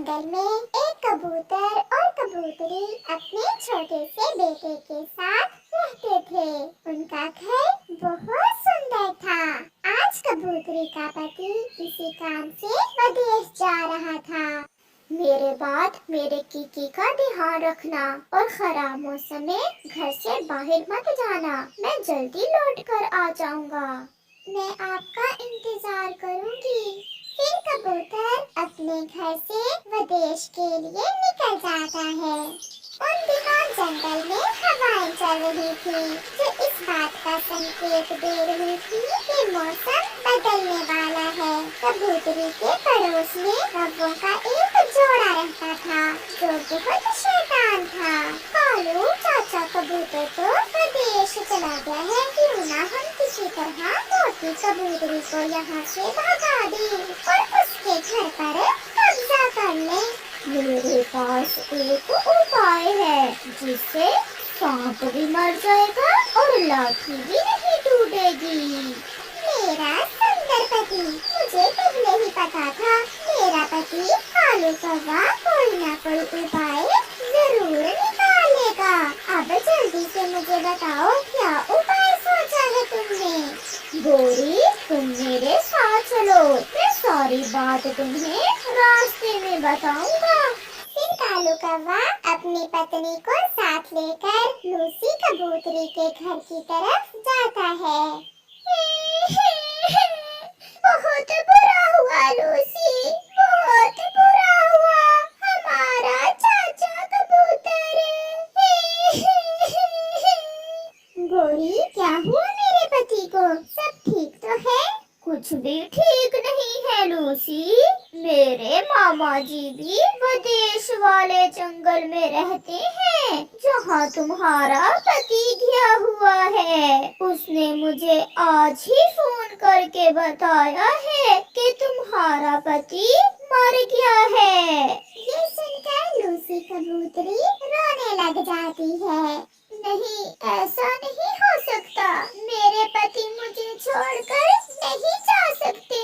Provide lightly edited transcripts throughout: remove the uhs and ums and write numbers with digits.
जंगल में एक कबूतर और कबूतरी अपने छोटे से बेटे के साथ रहते थे। उनका घर बहुत सुंदर था। आज कबूतरी का पति किसी काम से विदेश जा रहा था। मेरे बाद मेरे कीकी का ध्यान रखना और खराब मौसम में घर से बाहर मत जाना। मैं जल्दी लौट कर आ जाऊंगा। मैं आपका इंतजार करूंगी। फिर कबूतर अपने घर से विदेश के लिए निकल जाता है। उन दिनों जंगल में हवाएं चल रही थी, जो इस बात का संकेत दे रही थी कि मौसम बदलने वाला है। कबूतरी के पड़ोस में कौवों का एक जोड़ा रहता था, जो बहुत शैतान था। कालू चाचा कबूतर तो विदेश चला गया है, क्यों ना हम किसी तरह मोटी कबूतरी को यहाँ से भगा दें और उसके घर पर कब्जा कर लें। मेरे पास एक उपाय है, जिससे सांप भी मर जाएगा और लाठी भी नहीं टूटेगी। मेरा सुंदर पति, मुझे पहले ही पता था मेरा पति कालू कौवा कोई ना कोई उपाय जरूर निकालेगा। अब जल्दी से मुझे बताओ, क्या उपाय सोचा है तुमने? गोरी, तुम मेरे साथ चलो, मैं सारी बात तुम्हें रास्ते में बताऊंगा। फिर कालू कौवा अपनी पत्नी को साथ लेकर लूसी कबूतरी के घर की तरफ जाता है। बहुत बुरा हुआ लूसी, बहुत बुरा हुआ। हमारा चाचा कबूतर। गोरी, क्या हुआ मेरे पति को? सब ठीक तो है? कुछ भी ठीक नहीं है लूसी। मेरे मामा जी भी विदेश वाले जंगल में रहते हैं, जहाँ तुम्हारा पति गया हुआ है। उसने मुझे आज ही फोन करके बताया है कि तुम्हारा पति मर गया है। ये सुनकर लूसी कबूतरी रोने लग जाती है। नहीं, ऐसा नहीं हो सकता। मेरे पति मुझे छोड़कर नहीं जा सकते।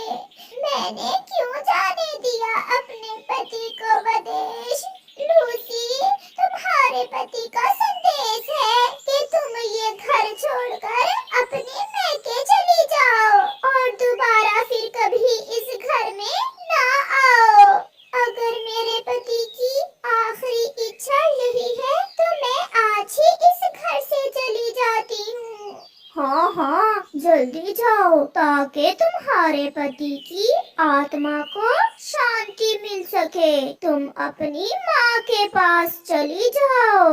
मैंने क्यों जाने दिया अपने पति को विदेश? लूसी, तुम्हारे पति का संदेश है कि तुम ये घर छोड़कर अपने मैके चली जाओ और दोबारा फिर कभी इस घर में ना आओ। अगर मेरे पति की आखिरी इच्छा यही है, तो मैं आज ही इस घर से चली जाती हूँ। हाँ हाँ, जल्दी जाओ, ताकि तुम्हारे पति की आत्मा को शांति मिल सके। तुम अपनी माँ के पास चली जाओ।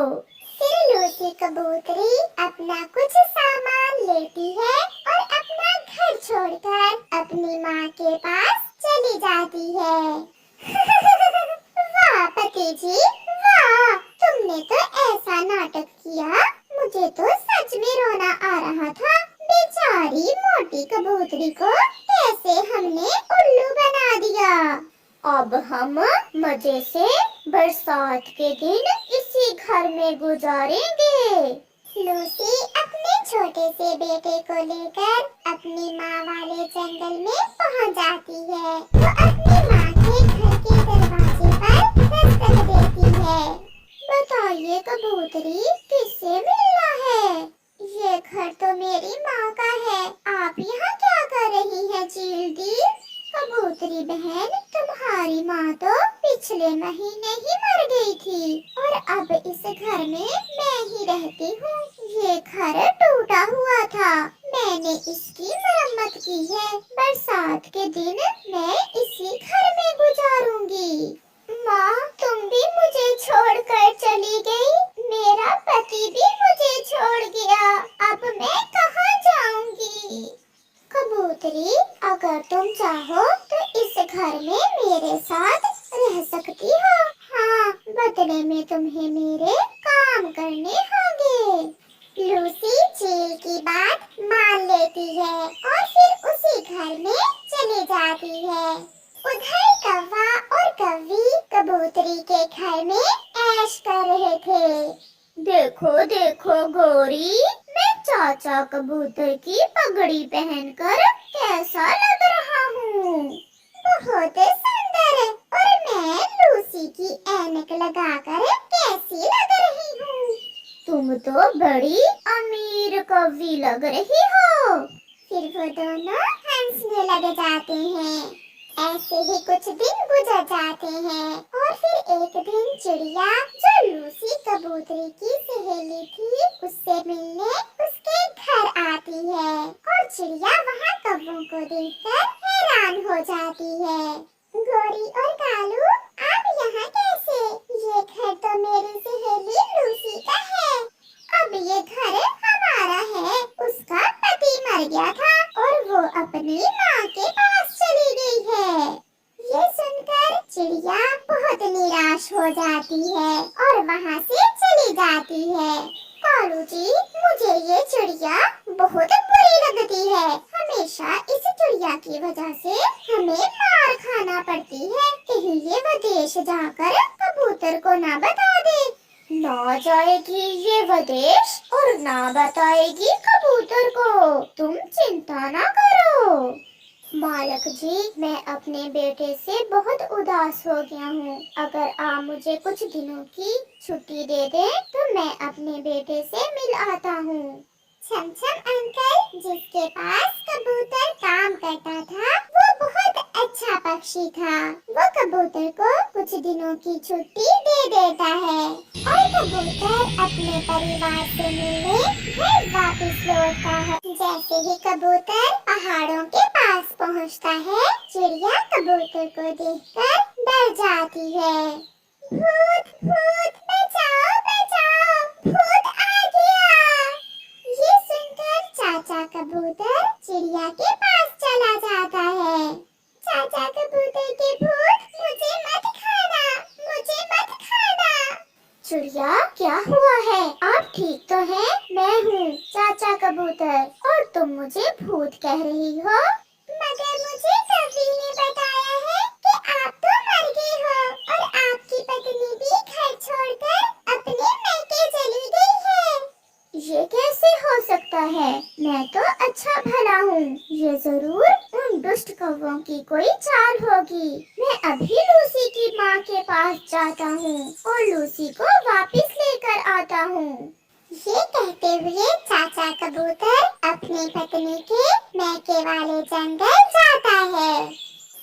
फिर लूसी कबूतरी अपना कुछ सामान लेती है और अपना घर छोड़कर अपनी माँ के पास चली जाती है। वाह पति जी, वाह! तुमने तो ऐसा नाटक किया, मुझे तो सच में रोना आ रहा था। बेचारी मोटी कबूतरी को कैसे हमने उल्लू बना दिया। अब हम मजे से बरसात के दिन इसी घर में गुजारेंगे। लूसी अपने छोटे से बेटे को लेकर अपनी माँ वाले जंगल में पहुँच जाती है। वो अपनी माँ के घर के दरवाजे पर दस्तक देती है। बताइए कबूतरी, किससे मिलना है? ये घर तो मेरी माँ का है। आप यहाँ क्या कर रही है चील्टी? कबूतरी बहन, तुम्हारी माँ तो पिछले महीने ही मर गई थी और अब इस घर में मैं ही रहती हूँ। ये घर टूटा हुआ था, मैंने इसकी मरम्मत की है। बरसात के दिन मैं इसी घर में गुजारूंगी। माँ, तुम भी मुझे छोड़कर चली गई। मेरा पति भी मुझे छोड़ गया। अब मैं कहाँ जाऊंगी? कबूतरी, अगर तुम चाहो तो इस घर में मेरे साथ रह सकती हो। हाँ, बदले में तुम्हें मेरे काम करने होंगे। लूसी चील की बात मान लेती है और फिर उसी घर में चली जाती है। उधर कौवा और कौवी कबूतरी के घर में ऐश कर रहे थे। देखो देखो गोरी, मैं चाचा कबूतर की पगड़ी पहनकर कैसा लग रहा हूँ। बहुत सुंदर। और मैं लूसी तो बड़ी अमीर कौवी लग रही हो। फिर वो दोनों हंसने लग जाते हैं। ऐसे ही कुछ दिन गुजर जाते हैं और फिर एक दिन चिड़िया जो लूसी कबूतरी की सहेली थी उससे मिलने उसके घर आती है और चिड़िया वहाँ कौवों को देखकर हैरान हो जाती है। गोरी और कालू, आप यहाँ कैसे? ये घर तो मेरी सहेली लूसी का है। अब ये घर हमारा है। उसका पति मर गया था और वो अपनी माँ के पास चली गई है। ये सुनकर चिड़िया बहुत निराश हो जाती है और वहाँ से चली जाती है। कालू जी, मुझे ये चिड़िया बहुत बुरी लगती है। हमेशा इस चिड़िया की वजह से हमें मार खाना पड़ती है। कहीं ये विदेश जाकर कबूतर को ना बता दे। ना जाएगी ये विदेश और ना बताएगी कबूतर को। तुम चिंता ना करो। मालक जी, मैं अपने बेटे से बहुत उदास हो गया हूँ। अगर आप मुझे कुछ दिनों की छुट्टी दे दें तो मैं अपने बेटे से मिल आता हूँ। छमछम अंकल, जिसके पास कबूतर काम करता था, वो बहुत अच्छा पक्षी था। वो कबूतर को कुछ दिनों की छुट्टी दे देता है और कबूतर अपने परिवार से मिलने घर वापस लौटता है। जैसे ही कबूतर पहाड़ों के पास पहुंचता है, चिड़िया कबूतर को देखकर डर जाती है। भूत भूत, बचाओ बचाओ, भूत आ गया। ये सुनकर चाचा कबूतर चिड़िया के पास चला जाता है। चाचा कबूतर के भूत, मुझे मत खाना, मुझे मत खाना। चिड़िया, क्या हुआ है? आप ठीक तो हैं? मैं हूँ चाचा कबूतर और तुम मुझे भूत कह रही हो। मगर मुझे कभी ने बताया है कि आप तो मर गए हो और आपकी पत्नी भी घर छोड़कर अपने मैके चली गई है। ये कैसे हो सकता है? मैं तो अच्छा भला हूँ। ये जरूर उन दुष्ट कौवों की कोई चाल होगी। मैं अभी लूसी की माँ के पास जाता हूँ और लूसी को वापस लेकर आता हूँ। ये कहते हुए चाचा कबूतर अपनी पत्नी के मैके वाले जंगल जाता है।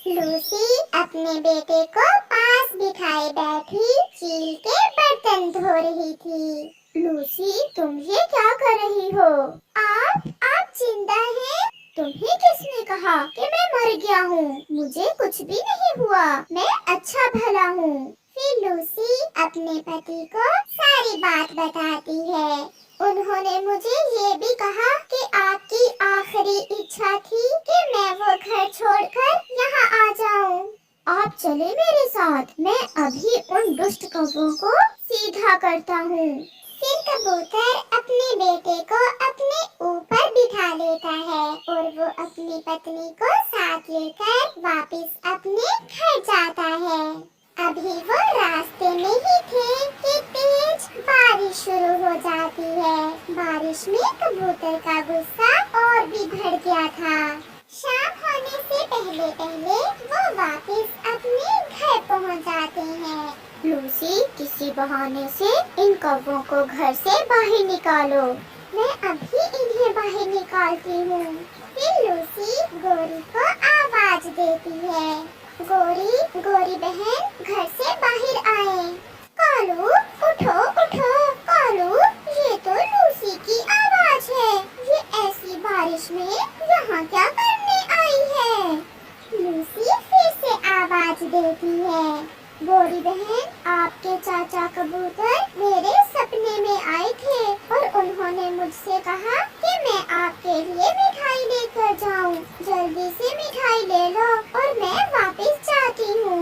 लूसी अपने बेटे को पास बिठाए बैठी चील के बर्तन धो रही थी। लूसी, तुम ये क्या कर रही हो? आप जिंदा हैं? तुम्हें किसने कहा कि मैं मर गया हूँ? मुझे कुछ भी नहीं हुआ, मैं अच्छा भला हूँ। फिर लूसी अपने पति को सारी बात बताती है। उन्होंने मुझे ये भी कहा कि आपकी आखिरी इच्छा थी कि मैं वो घर छोड़कर यहाँ आ जाऊँ। आप चले मेरे साथ, मैं अभी उन दुष्ट कौवों को सीधा करता हूँ। फिर कबूतर अपने बेटे को अपने ऊपर बिठा लेता है और वो अपनी पत्नी को साथ लेकर वापस अपने घर जाता है। अभी वो रास्ते में ही थे कि तेज बारिश शुरू हो जाती है। बारिश में कबूतर का गुस्सा और भी बढ़ गया था। शाम होने से पहले पहले वो वापस अपने घर पहुंच जाते हैं। लूसी, किसी बहाने से इन कौवों को घर से बाहर निकालो। मैं अभी इन्हें बाहर निकालती हूँ। फिर लूसी गोरी को आवाज देती है। गोरी, गोरी बहन, घर से बाहर आए। कालू, उठो उठो। कालू, ये तो लूसी की आवाज है। ये ऐसी बारिश में यहाँ क्या करने आई है? लूसी फिर से आवाज देती है। गोरी बहन, आपके चाचा कबूतर मेरे सपने में आए थे और उन्होंने मुझसे कहा कि मैं आपके लिए मिठाई लेकर जाऊं। जल्दी से मिठाई ले लो और मैं वापस जाती हूँ।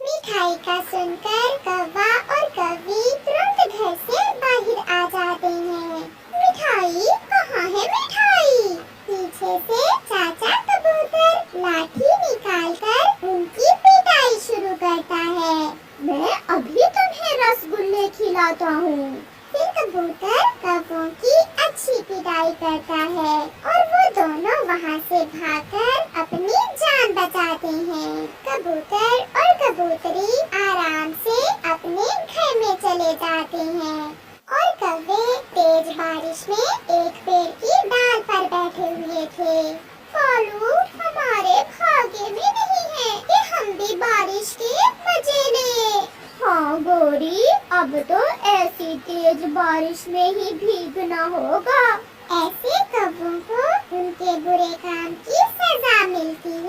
मिठाई का सुनकर कौवा और कौवी तुरंत घर से बाहर आ जाते हैं। मिठाई, कहाँ है मिठाई? पीछे से चाचा कबूतर लाठी निकालकर उनकी पिटाई शुरू करता है। मैं अभी तुम्हें रसगुल्ले खिलाता हूँ। फिर कबूतर कौवों की अच्छी पिटाई करता है और वो दोनों वहाँ से भागकर अपनी जान बचाते हैं। कबूतर और कबूतरी आराम से अपने घर में चले जाते हैं और कौवे तेज बारिश में एक पेड़ की डाल पर बैठे हुए थे। कालू, हमारे भाग्य में नहीं है कि हम भी बारिश के मजे लें। हाँ गौरी, अब तो ऐसी तेज बारिश में ही भीगना होगा। ऐसे कौवों को उनके बुरे काम की सजा मिलती है।